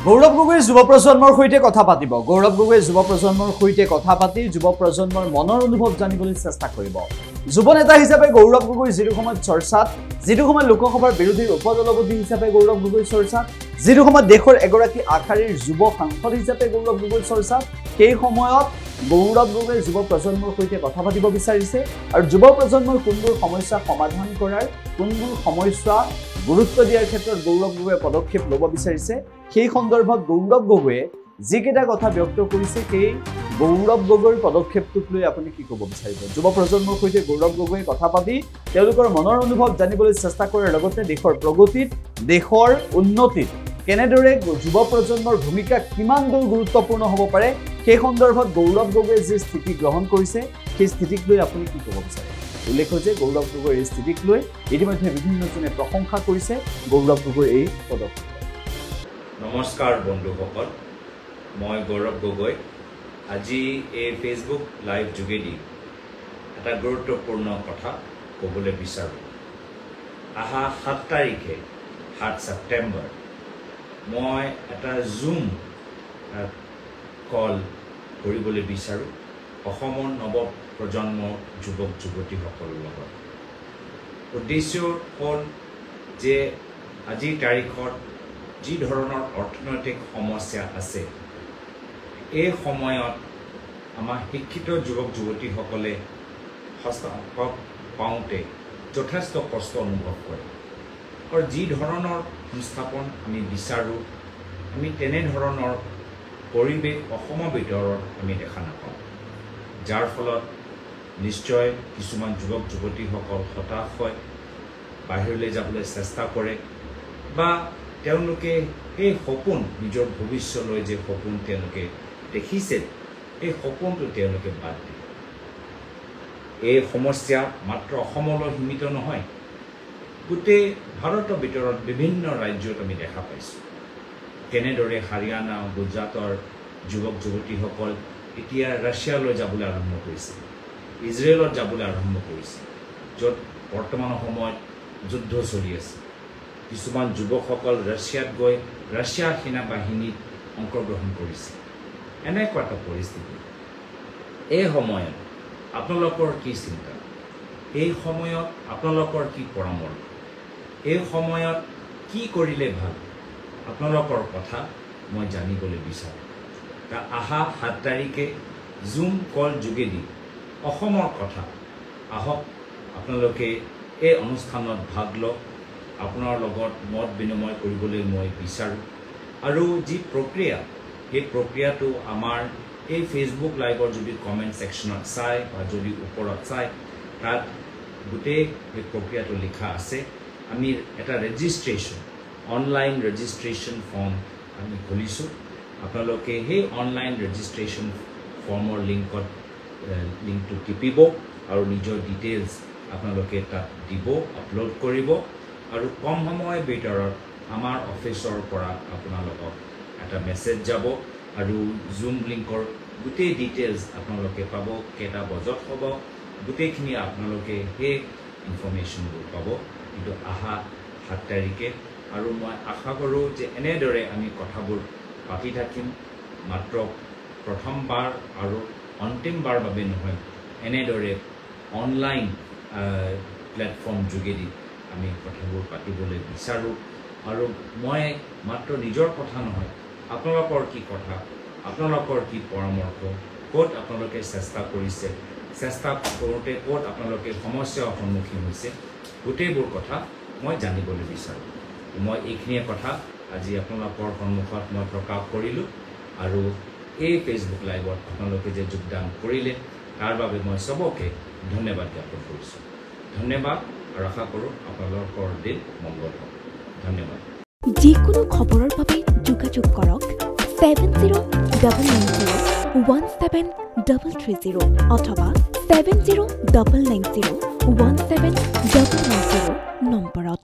গৌৰৱ গগৈ যুৱ প্ৰজন্মৰ সৈতে কথা পাতিব গৌৰৱ গগৈ যুৱ প্ৰজন্মৰ সৈতে কথা পাতি যুৱ প্ৰজন্মৰ মনৰ অনুভৱ জানিবলৈ চেষ্টা কৰিব যুৱ নেতা হিচাপে গৌৰৱ গগৈ যিটো সময়ত চৰ্চাত যিটো সময়ত লোকসভাৰ বিৰোধী উপদলপতি হিচাপে গৌৰৱ গগৈ চৰ্চাত যিটো সময়ত দেশৰ এগৰাকী আখাৰীৰ যুৱ সাংসদ হিচাপে গৌৰৱ গগৈ চৰ্চাত সেই সময়ত গৌৰৱ গগৈ যুৱ প্ৰজন্মৰ সৈতে কথা পাতিব বিচাৰিছে আৰু যুৱ প্ৰজন্মৰ কোনবোৰ সমস্যা সমাধান কৰাৰ কোনবোৰ সমস্যা গুৰুত্ব দিয়াৰ ক্ষেত্ৰত গৌৰৱ গগৈয়ে পদক্ষেপ ল'ব বিচাৰিছে সেই সন্দৰ্ভত গৌৰৱ গগৈয়ে যিকেইটা কথা ব্যক্ত কৰিছে সেই গৌৰৱ গগৈৰ পদক্ষেপটোক লৈ আপুনি কি ক'ব বিচাৰিব যুৱ প্ৰজন্মৰ সৈতে গৌৰৱ গগৈয়ে কথা পাতি তেওঁলোকৰ মনৰ অনুভৱ জানিবলৈ চেষ্টা কৰাৰ লগতে দেশৰ প্ৰগতিত দেশৰ উন্নতিত কেনেদৰে যুৱ প্ৰজন্মৰ ভূমিকা কিমান দূৰ গুৰুত্বপূৰ্ণ হ'ব পাৰে সেই সন্দৰ্ভত গৌৰৱ গগৈয়ে যি স্থিতি গ্ৰহণ কৰিছে সেই স্থিতিক লৈ আপুনি কি ক'ব বিচাৰে উল্লেখ্য যে গৌৰৱ গগৈৰ এই স্থিতিক লৈ ইতিমধ্যে বিভিন্নজনে প্ৰশংসা কৰিছে গৌৰৱ গগৈৰ এই পদক্ষেপ নমস্কাৰ বন্ধুসকল মই গৌৰৱ গগৈ আজি এই ফেচবুক লাইভ যোগেদি এটা গুৰুত্বপূৰ্ণ কথা ক'বলৈ বিচাৰোঁ আহা 7 তাৰিখে 7 ছেপ্টেম্বৰ মই এটা জুম কল কৰিবলৈ বিচাৰোঁ অসমৰ নৱ প্ৰজন্মৰ যুৱক যুৱতীসকলৰ লগত উদ্দেশ্য হ'ল যে আজিৰ তাৰিখত যি ধৰণৰ অৰ্থনৈতিক সমস্যা আছে এই সময়ত আমাৰ শিক্ষিত যুৱক যুৱতীসকলে হস্তাক্ষৰ পাওঁতে যথেষ্ট কষ্ট অনুভৱ কৰে আৰু যি ধৰণৰ সংস্থাপন আমি বিচাৰোঁ আমি তেনেধৰণৰ পৰিৱেশ অসমৰ ভিতৰত আমি দেখা নাপাওঁ যাৰ ফলত নিশ্চয় কিছুমান যুৱক যুৱতীসকল হতাশ হয় বাহিৰলৈ যাবলৈ চেষ্টা কৰে বা তেওঁলোকে এই সপোন নিজৰ ভৱিষ্যতলৈ যে সপোন তেওঁলোকে দেখিছে এই সপোনটো তেওঁলোকে বাদ দিয়ে এই সমস্যা মাত্ৰ অসমলৈ সীমিত নহয় গোটেই ভাৰতৰ ভিতৰত বিভিন্ন ৰাজ্যত আমি দেখা পাইছোঁ কেনেদৰে হাৰিয়ানা গুজৰাটৰ যুৱক যুৱতীসকল এতিয়া ৰাছিয়ালৈ যাবলৈ আৰম্ভ কৰিছে ইজৰাইলত যাবলৈ আৰম্ভ কৰিছে য'ত বৰ্তমান সময়ত যুদ্ধ চলি আছে কিছুমান যুৱকসকল ৰাছিয়াত গৈ ৰাছিয়া সেনা বাহিনীত অংশগ্ৰহণ কৰিছে এনেকুৱা এটা পৰিস্থিতি এই সময়ত আপোনালোকৰ কি চিন্তা এই সময়ত আপোনালোকৰ কি পৰামৰ্শ এই সময়ত কি কৰিলে ভাল আপোনালোকৰ কথা মই জানিবলৈ বিচাৰোঁ আহা 7 তাৰিখে জুম কল যোগেদি অসমৰ কথা আহক আপোনালোকে এই অনুষ্ঠানত ভাগ লওক আপোনাৰ লগত মত বিনিময় কৰিবলৈ মই বিচাৰোঁ আৰু যি প্ৰক্ৰিয়া এই প্ৰক্ৰিয়াটো আমাৰ এই ফেচবুক লাইভৰ যদি কমেণ্ট ছেকশ্যনত চাই বা যদি ওপৰত চাই তাত গোটেই এই প্ৰক্ৰিয়াটো লিখা আছে আমি এটা ৰেজিষ্ট্ৰেশ্যন অনলাইন ৰেজিষ্ট্ৰেশ্যন ফৰ্ম আমি খুলিছোঁ আপোনালোকে সেই অনলাইন ৰেজিষ্ট্ৰেশ্যন ফৰ্মৰ লিংকটো টিপিব আৰু নিজৰ ডিটেইলছ আপোনালোকে তাত দিব আপলোড কৰিব আৰু কম সময়ৰ ভিতৰত আমাৰ অফিচৰ পৰা আপোনালোকক এটা মেছেজ যাব আৰু জুম লিংকৰ গোটেই ডিটেইলছ আপোনালোকে পাব কেইটা বজাত হ'ব গোটেইখিনি আপোনালোকে সেই ইনফৰমেশ্যনবোৰ পাব কিন্তু আহা 7 তাৰিখে আৰু মই আশা কৰোঁ যে এনেদৰে আমি কথাবোৰ পাতি থাকিম মাত্ৰ প্ৰথমবাৰ আৰু অন্তিমবাৰ বাবে নহয় এনেদৰে অনলাইন প্লেটফৰ্ম যোগেদি আমি কথাবোৰ পাতিবলৈ বিচাৰোঁ আৰু মই মাত্ৰ নিজৰ কথা নহয় আপোনালোকৰ কি কথা আপোনালোকৰ কি পৰামৰ্শ ক'ত আপোনালোকে চেষ্টা কৰিছে চেষ্টা কৰোঁতে ক'ত আপোনালোকে সমস্যাৰ সন্মুখীন হৈছে গোটেইবোৰ কথা মই জানিবলৈ বিচাৰোঁ মই এইখিনিয়ে কথা আজি আপোনালোকৰ সন্মুখত মই প্ৰকাশ কৰিলোঁ আৰু এই ফেচবুক লাইভত আপোনালোকে যে যোগদান কৰিলে তাৰ বাবে মই চবকে ধন্যবাদ জ্ঞাপন কৰিছোঁ ধন্যবাদ আৰু আশা কৰোঁ আপোনালোকৰ দিন মংগল হওক ধন্যবাদ যিকোনো খবৰৰ বাবে যোগাযোগ কৰক 7099017330 অথবা 7099017990